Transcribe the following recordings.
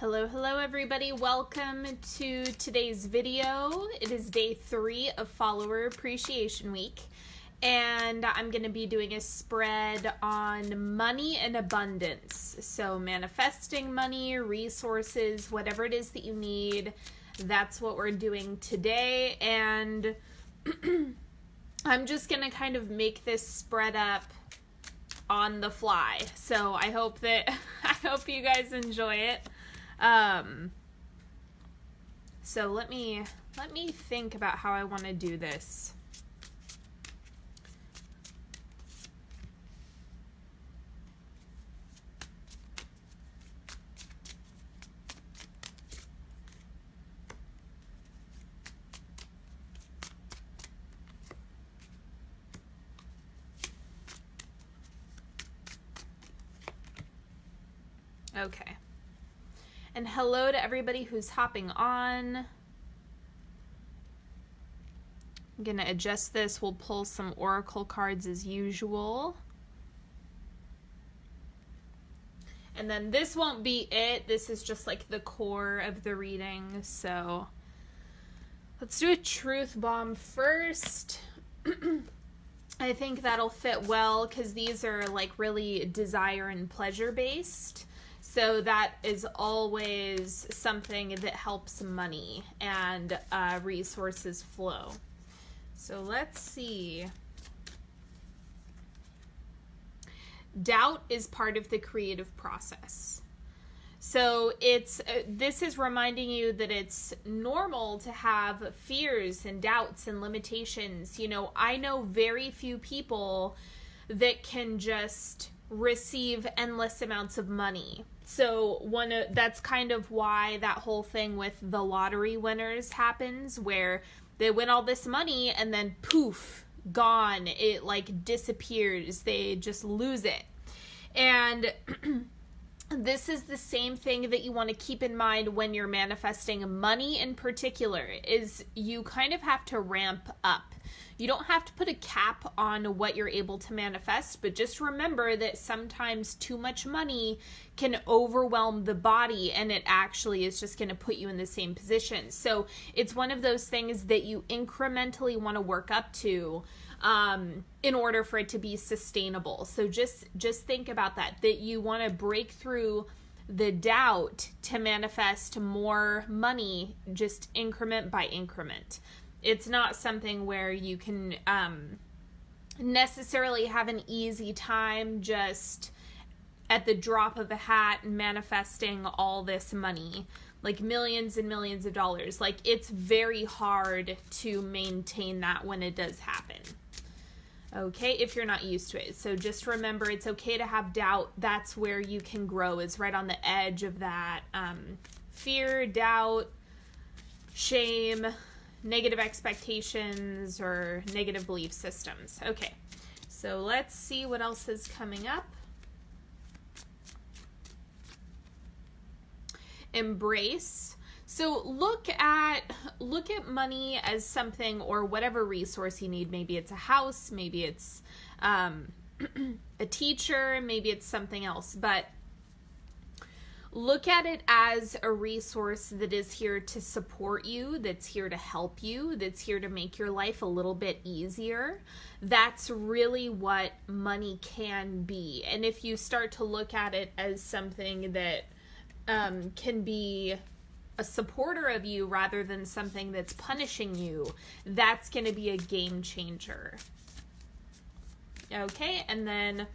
Hello everybody. Welcome to today's video. It is day 3 of Follower Appreciation Week, and I'm going to be doing a spread on money and abundance. So manifesting money, resources, whatever it is that you need, that's what we're doing today. And I'm just going to kind of make this spread up on the fly. So I hope you guys enjoy it. So let me think about how I want to do this. Okay. And hello to everybody who's hopping on. I'm going to adjust this. We'll pull some oracle cards as usual. And then this won't be it. This is just like the core of the reading. So let's do a truth bomb first. I think that'll fit well because these are like really desire and pleasure based. So that is always something that helps money and resources flow. So let's see. Doubt is part of the creative process. So this is reminding you that it's normal to have fears and doubts and limitations. You know, I know very few people that can just receive endless amounts of money. So that's kind of why that whole thing with the lottery winners happens, where they win all this money and then poof, gone. It like disappears. They just lose it. And this is the same thing that you want to keep in mind when you're manifesting money in particular, is you kind of have to ramp up. You don't have to put a cap on what you're able to manifest, but just remember that sometimes too much money can overwhelm the body and it actually is just going to put you in the same position. So it's one of those things that you incrementally want to work up to in order for it to be sustainable. So just think about that you want to break through the doubt to manifest more money, just increment by increment. It's not something where you can necessarily have an easy time just at the drop of a hat manifesting all this money, like millions and millions of dollars. Like, it's very hard to maintain that when it does happen. Okay, if you're not used to it. So just remember, it's okay to have doubt. That's where you can grow, is right on the edge of that fear, doubt, shame, negative expectations, or negative belief systems. Okay, so let's see what else is coming up. Embrace. So look at money as something, or whatever resource you need. Maybe it's a house, maybe it's a teacher, maybe it's something else, but look at it as a resource that is here to support you, that's here to help you, that's here to make your life a little bit easier. That's really what money can be. And if you start to look at it as something that can be a supporter of you rather than something that's punishing you, that's going to be a game changer. Okay, and then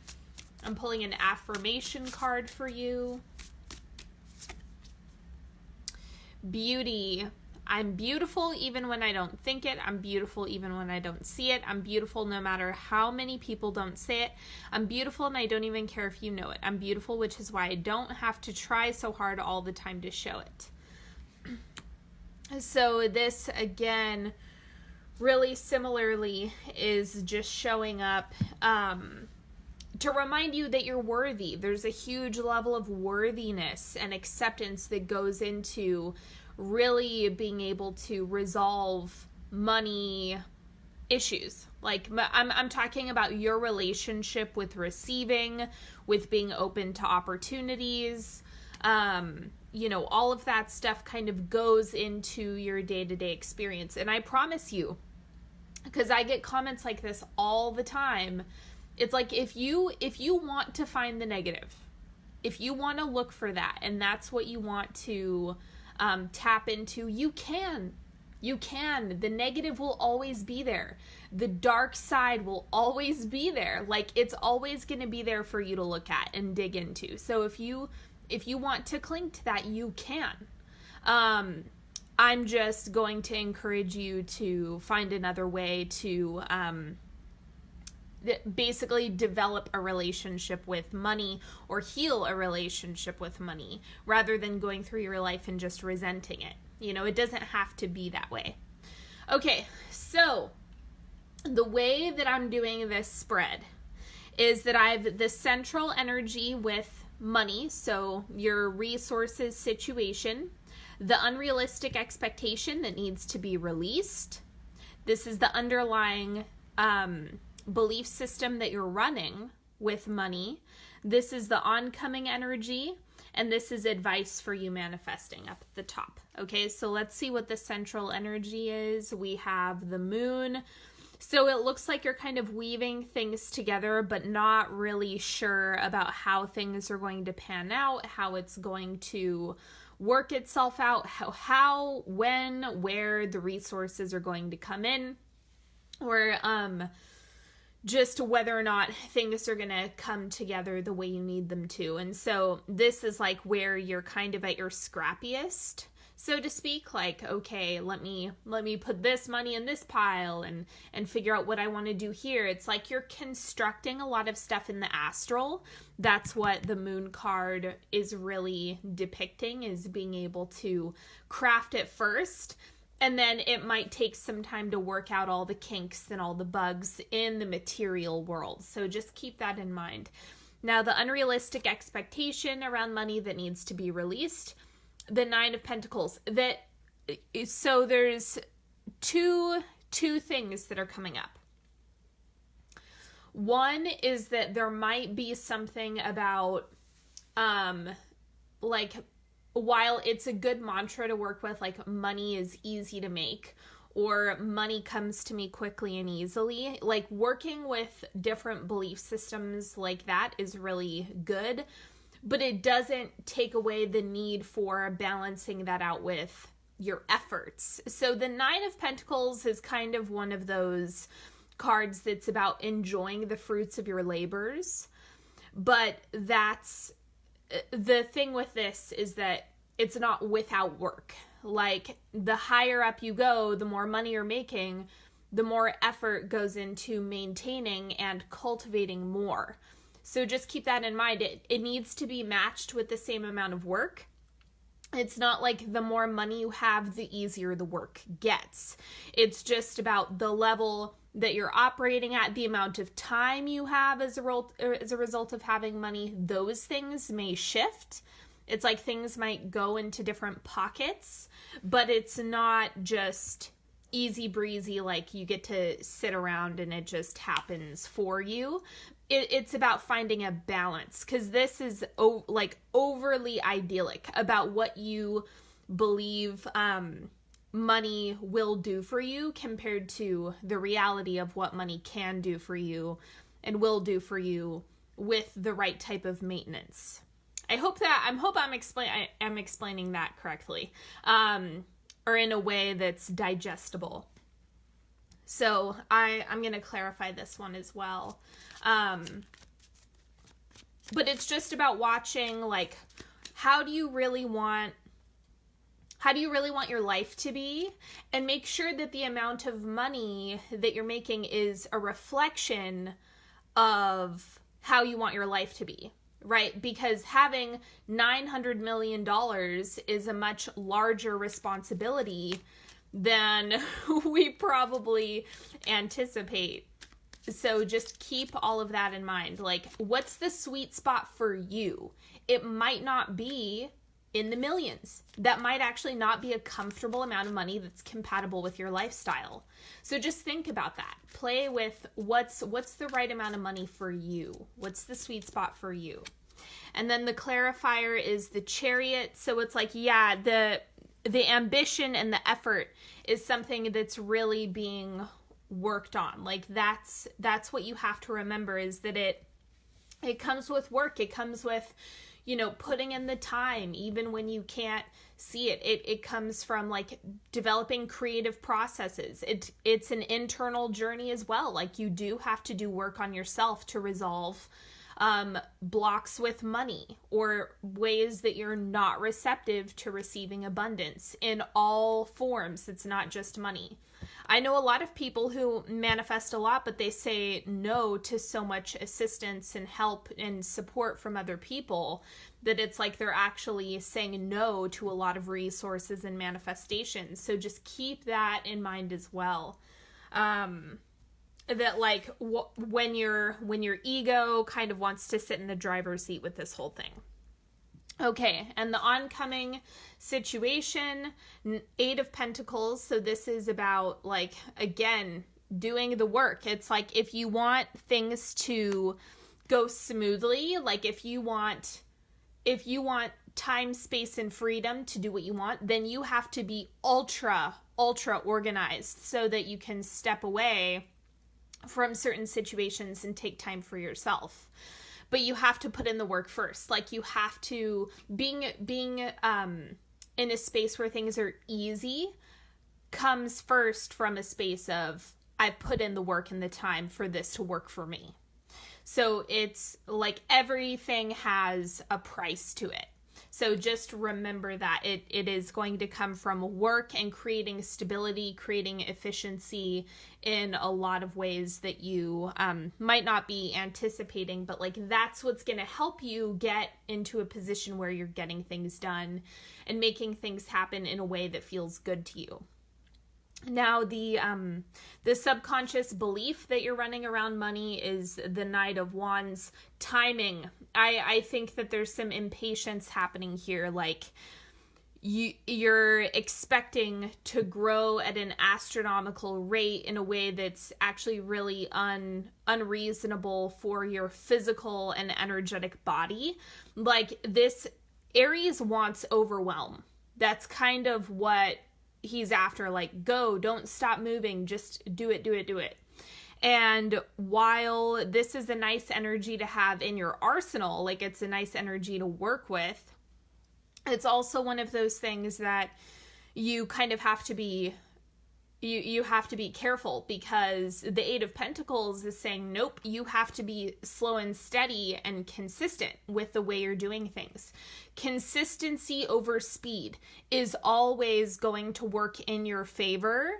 I'm pulling an affirmation card for you. Beauty. I'm beautiful even when I don't think it. I'm beautiful even when I don't see it. I'm beautiful no matter how many people don't say it. I'm beautiful and I don't even care if you know it. I'm beautiful, which is why I don't have to try so hard all the time to show it. So this, again, really similarly is just showing up to remind you that you're worthy. There's a huge level of worthiness and acceptance that goes into really being able to resolve money issues. Like, I'm talking about your relationship with receiving, with being open to opportunities, You know, all of that stuff kind of goes into your day-to-day experience. And I promise you, because I get comments like this all the time, it's like, if you want to find the negative, if you want to look for that, and that's what you want to tap into, you can. You can. The negative will always be there. The dark side will always be there. Like, it's always going to be there for you to look at and dig into. So if you want to cling to that, you can. I'm just going to encourage you to find another way to basically develop a relationship with money, or heal a relationship with money, rather than going through your life and just resenting it. You know, it doesn't have to be that way. Okay, so the way that I'm doing this spread is that I have the central energy with money, so your resources situation, the unrealistic expectation that needs to be released. This is the underlying belief system that you're running with money. This is the oncoming energy, and this is advice for you manifesting up at the top. Okay, so let's see what the central energy is. We have the moon. So it looks like you're kind of weaving things together, but not really sure about how things are going to pan out, how it's going to work itself out, how, when, where the resources are going to come in, or just whether or not things are going to come together the way you need them to. And so this is like where you're kind of at your scrappiest, so to speak. Like, okay, let me put this money in this pile and figure out what I want to do here. It's like you're constructing a lot of stuff in the astral. That's what the moon card is really depicting, is being able to craft it first. And then it might take some time to work out all the kinks and all the bugs in the material world. So just keep that in mind. Now, the unrealistic expectation around money that needs to be released, the Nine of Pentacles. So there's two things that are coming up. One is that there might be something about, like, while it's a good mantra to work with, like money is easy to make, or money comes to me quickly and easily, like working with different belief systems like that is really good, but it doesn't take away the need for balancing that out with your efforts. So the Nine of Pentacles is kind of one of those cards that's about enjoying the fruits of your labors, but that's the thing with this, is that it's not without work. Like, the higher up you go, the more money you're making, the more effort goes into maintaining and cultivating more. So just keep that in mind. It needs to be matched with the same amount of work. It's not like the more money you have, the easier the work gets. It's just about the level that you're operating at, the amount of time you have as a result of having money. Those things may shift. It's like things might go into different pockets, but it's not just easy breezy, like you get to sit around and it just happens for you. It's about finding a balance, because this is like overly idyllic about what you believe money will do for you compared to the reality of what money can do for you and will do for you with the right type of maintenance. I'm explaining that correctly, or in a way that's digestible. So I'm going to clarify this one as well. But it's just about watching, like, how do you really want your life to be, and make sure that the amount of money that you're making is a reflection of how you want your life to be, right? Because having $900 million is a much larger responsibility than we probably anticipate. So just keep all of that in mind. Like, what's the sweet spot for you? It might not be in the millions. That might actually not be a comfortable amount of money that's compatible with your lifestyle. So just think about that. Play with what's the right amount of money for you? What's the sweet spot for you? And then the clarifier is the Chariot. So it's like, yeah, the ambition and the effort is something that's really being worked on. Like that's what you have to remember, is that it comes with work. It comes with, putting in the time, even when you can't see it. It comes from like developing creative processes. It's an internal journey as well. Like you do have to do work on yourself to resolve blocks with money, or ways that you're not receptive to receiving abundance in all forms. It's not just money. I know a lot of people who manifest a lot, but they say no to so much assistance and help and support from other people that it's like they're actually saying no to a lot of resources and manifestations. So just keep that in mind as well. That like when your ego kind of wants to sit in the driver's seat with this whole thing. Okay, and the oncoming situation, 8 of Pentacles. So this is about, like, again, doing the work. It's like if you want things to go smoothly, like if you want time, space, and freedom to do what you want, then you have to be ultra organized so that you can step away from certain situations and take time for yourself. But you have to put in the work first. Like you have to, being in a space where things are easy comes first from a space of, I put in the work and the time for this to work for me. So it's like everything has a price to it. So just remember that it is going to come from work and creating stability, creating efficiency in a lot of ways that you might not be anticipating, but like that's what's going to help you get into a position where you're getting things done and making things happen in a way that feels good to you. Now, the subconscious belief that you're running around money is the Knight of Wands. Timing. I think that there's some impatience happening here. Like you're expecting to grow at an astronomical rate in a way that's actually really unreasonable for your physical and energetic body. Like this, Aries wants overwhelm. That's kind of what he's after. Like, go, don't stop moving, just do it. And while this is a nice energy to have in your arsenal, like it's a nice energy to work with, it's also one of those things that you kind of have to be, you have to be careful, because the 8 of Pentacles is saying, nope, you have to be slow and steady and consistent with the way you're doing things. Consistency over speed is always going to work in your favor,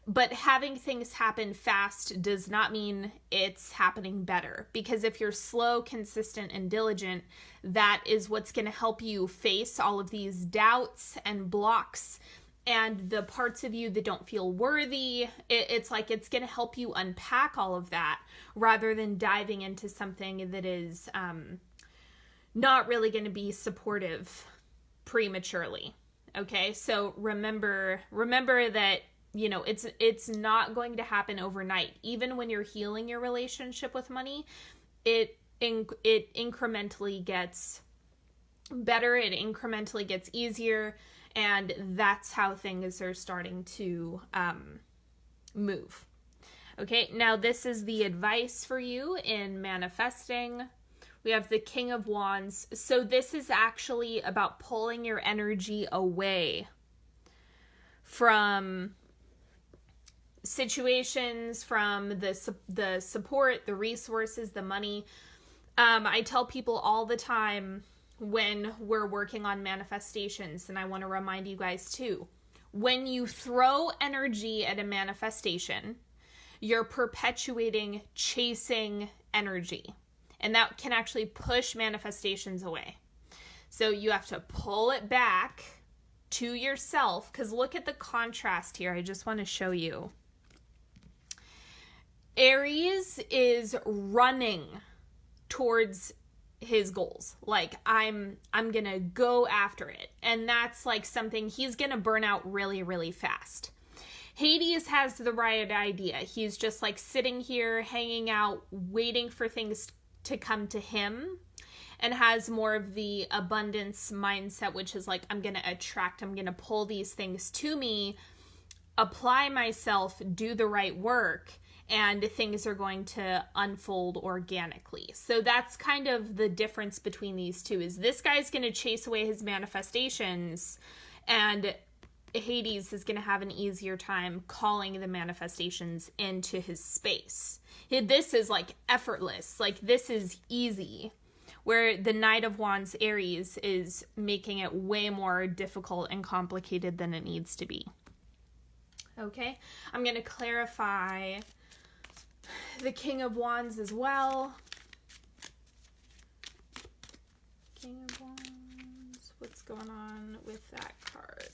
but having things happen fast does not mean it's happening better, because if you're slow, consistent, and diligent, that is what's going to help you face all of these doubts and blocks and the parts of you that don't feel worthy. It's like it's going to help you unpack all of that rather than diving into something that is not really going to be supportive prematurely. Okay, so remember that, you know, it's not going to happen overnight. Even when you're healing your relationship with money, it incrementally gets better, it incrementally gets easier, and that's how things are starting to move. Okay, now this is the advice for you in manifesting. We have the King of Wands. So this is actually about pulling your energy away from situations, from the support, the resources, the money. I tell people all the time when we're working on manifestations, and I want to remind you guys too, when you throw energy at a manifestation, you're perpetuating chasing energy, and that can actually push manifestations away. So you have to pull it back to yourself, because look at the contrast here. I just want to show you. Aries is running towards his goals. Like, I'm gonna go after it. And that's like something he's gonna burn out really, really fast. Hades has the right idea. He's just like sitting here, hanging out, waiting for things to come to him. and has more of the abundance mindset, which is like, I'm going to attract, I'm going to pull these things to me, apply myself, do the right work, and things are going to unfold organically. So that's kind of the difference between these two, is this guy's going to chase away his manifestations, and Hades is going to have an easier time calling the manifestations into his space. This is like effortless, like this is easy, where the Knight of Wands, Aries, is making it way more difficult and complicated than it needs to be. Okay, I'm going to clarify the King of Wands as well. King of Wands, what's going on with that card?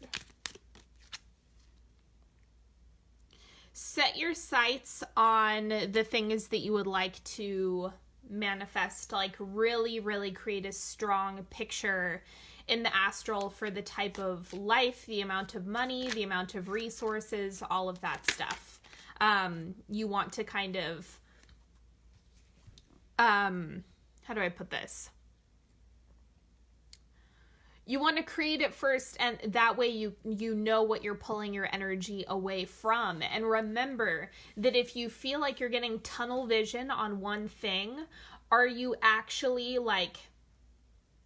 Set your sights on the things that you would like to manifest, like really, really create a strong picture in the astral for the type of life, the amount of money, the amount of resources, all of that stuff. You want to kind of, how do I put this? You want to create it first, and that way you know what you're pulling your energy away from. And remember that if you feel like you're getting tunnel vision on one thing, are you actually like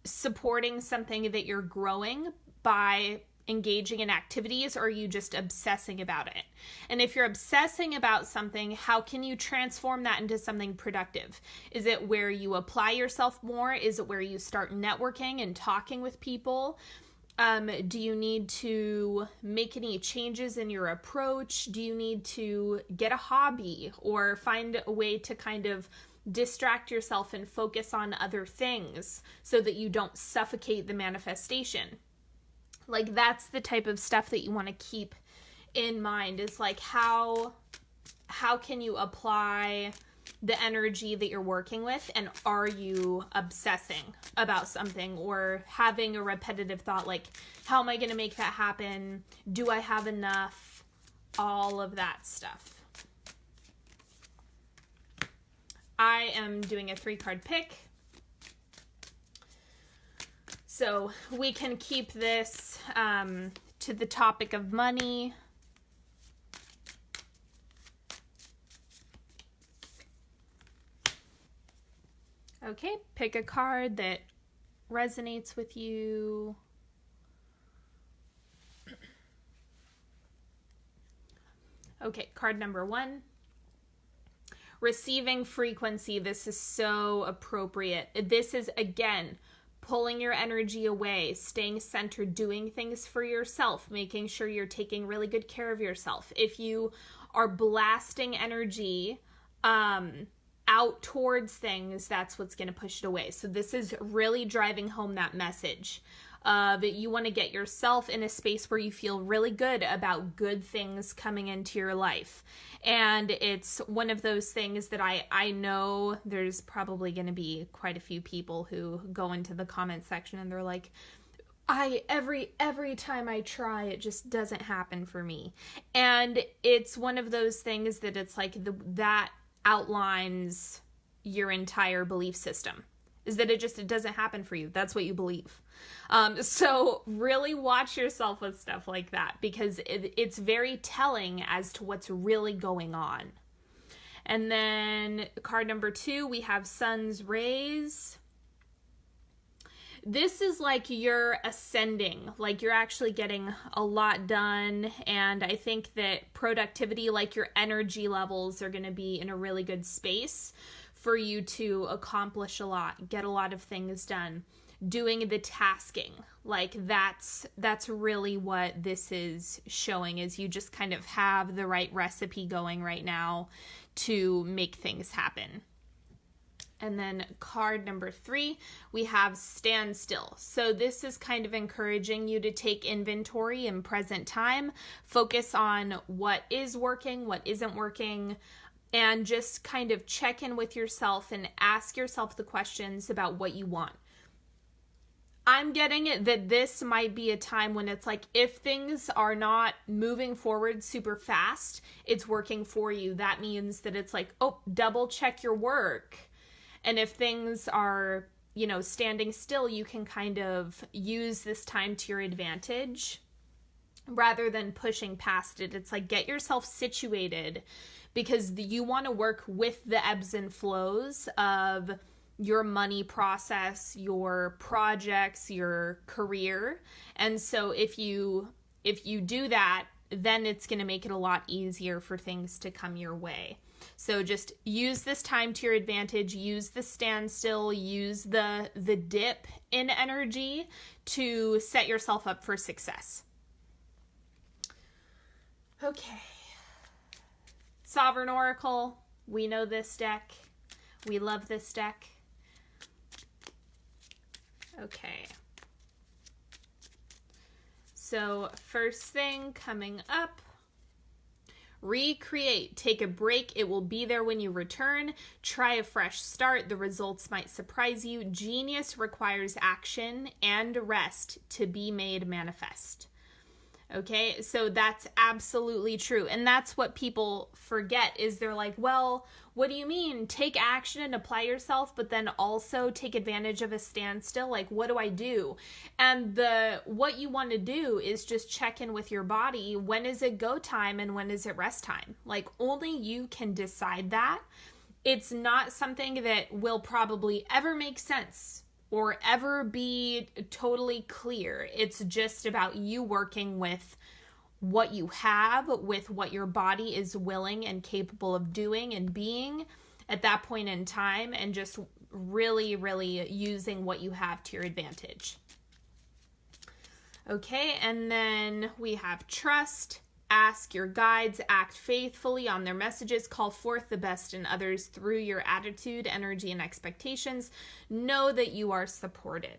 supporting something that you're growing by engaging in activities, or are you just obsessing about it? And if you're obsessing about something, how can you transform that into something productive? Is it where you apply yourself more? Is it where you start networking and talking with people? Do you need to make any changes in your approach? Do you need to get a hobby or find a way to kind of distract yourself and focus on other things so that you don't suffocate the manifestation? Like, that's the type of stuff that you want to keep in mind, is like, how can you apply the energy that you're working with, and are you obsessing about something or having a repetitive thought like, how am I going to make that happen? Do I have enough? All of that stuff. I am doing a 3-card pick, so we can keep this to the topic of money. Okay, pick a card that resonates with you. Okay, card number 1. Receiving frequency. This is so appropriate. This is, again, pulling your energy away, staying centered, doing things for yourself, making sure you're taking really good care of yourself. If you are blasting energy out towards things, that's what's going to push it away. So this is really driving home that message that you want to get yourself in a space where you feel really good about good things coming into your life. And it's one of those things that I know there's probably going to be quite a few people who go into the comment section and they're like, every time I try, it just doesn't happen for me. And it's one of those things that it's like that outlines your entire belief system, is that it doesn't happen for you. That's what you believe. So really watch yourself with stuff like that, because it's very telling as to what's really going on. And then card number 2, we have Sun's Rays. This is like you're ascending, like you're actually getting a lot done. And I think that productivity, like your energy levels, are going to be in a really good space for you to accomplish a lot, get a lot of things done. Doing the tasking, like that's really what this is showing, is you just kind of have the right recipe going right now to make things happen. And then card number 3, we have Standstill. So this is kind of encouraging you to take inventory in present time, focus on what is working, what isn't working, and just kind of check in with yourself and ask yourself the questions about what you want. I'm getting it that this might be a time when it's like, if things are not moving forward super fast, it's working for you. That means that it's like, oh, double check your work. And if things are standing still, you can kind of use this time to your advantage rather than pushing past it. It's like, get yourself situated, because you want to work with the ebbs and flows of your money process, your projects, your career. And so if you do that, then it's going to make it a lot easier for things to come your way. So just use this time to your advantage, use the standstill, use the dip in energy to set yourself up for success. Okay. Sovereign Oracle, we know this deck. We love this deck. Okay. So first thing coming up, recreate, take a break. It will be there when you return. Try a fresh start. The results might surprise you. Genius requires action and rest to be made manifest. Okay, so that's absolutely true. And that's what people forget, is they're like, well, what do you mean? Take action and apply yourself, but then also take advantage of a standstill? Like, what do I do? And what you want to do is just check in with your body. When is it go time and when is it rest time? Like, only you can decide that. It's not something that will probably ever make sense or ever be totally clear. It's just about you working with what you have, with what your body is willing and capable of doing and being at that point in time, and just really, really using what you have to your advantage. Okay, and then we have trust. Ask your guides, act faithfully on their messages, call forth the best in others through your attitude, energy, and expectations. Know that you are supported.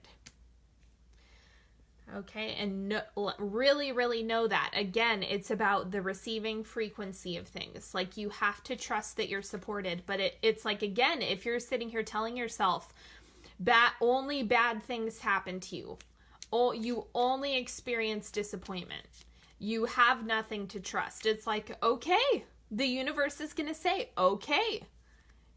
Okay, and really, really know that. Again, it's about the receiving frequency of things. Like, you have to trust that you're supported, but it's like, again, if you're sitting here telling yourself only bad things happen to you, you only experience disappointment, you have nothing to trust. It's like, okay, the universe is going to say, okay,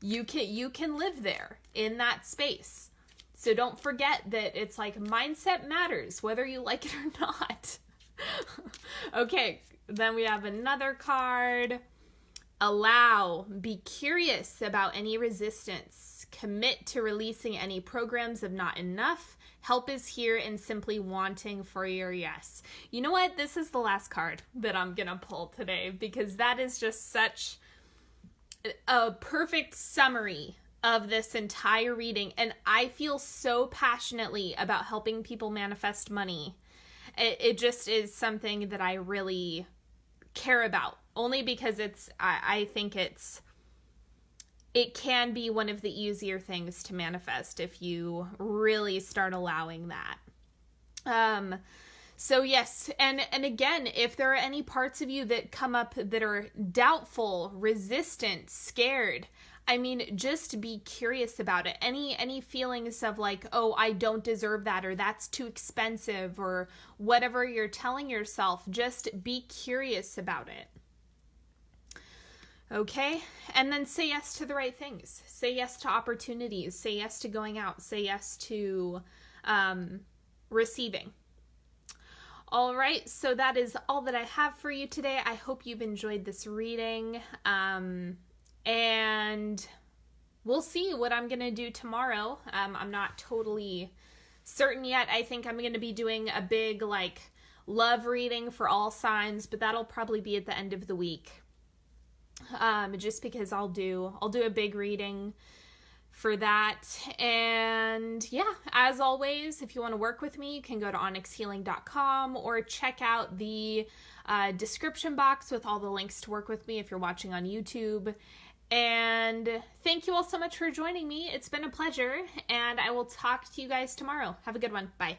you can live there in that space. So don't forget that it's like, mindset matters, whether you like it or not. Okay, then we have another card. Allow, be curious about any resistance. Commit to releasing any programs of not enough. Help is here in simply wanting for your yes. You know what? This is the last card that I'm going to pull today, because that is just such a perfect summary of this entire reading. And I feel so passionately about helping people manifest money. It just is something that I really care about, only because I think it can be one of the easier things to manifest if you really start allowing that. So yes, and again, if there are any parts of you that come up that are doubtful, resistant, scared, I mean, just be curious about it. Any feelings of like, oh, I don't deserve that, or that's too expensive, or whatever you're telling yourself, just be curious about it. Okay, and then say yes to the right things. Say yes to opportunities. Say yes to going out. Say yes to receiving. All right, so that is all that I have for you today. I hope you've enjoyed this reading. And we'll see what I'm going to do tomorrow. I'm not totally certain yet. I think I'm going to be doing a big, like, love reading for all signs, but that'll probably be at the end of the week. Just because I'll do a big reading for that. And yeah, as always, if you want to work with me, you can go to onyxhealing.com or check out the description box with all the links to work with me if you're watching on YouTube. And thank you all so much for joining me. It's been a pleasure, and I will talk to you guys tomorrow. Have a good one. Bye.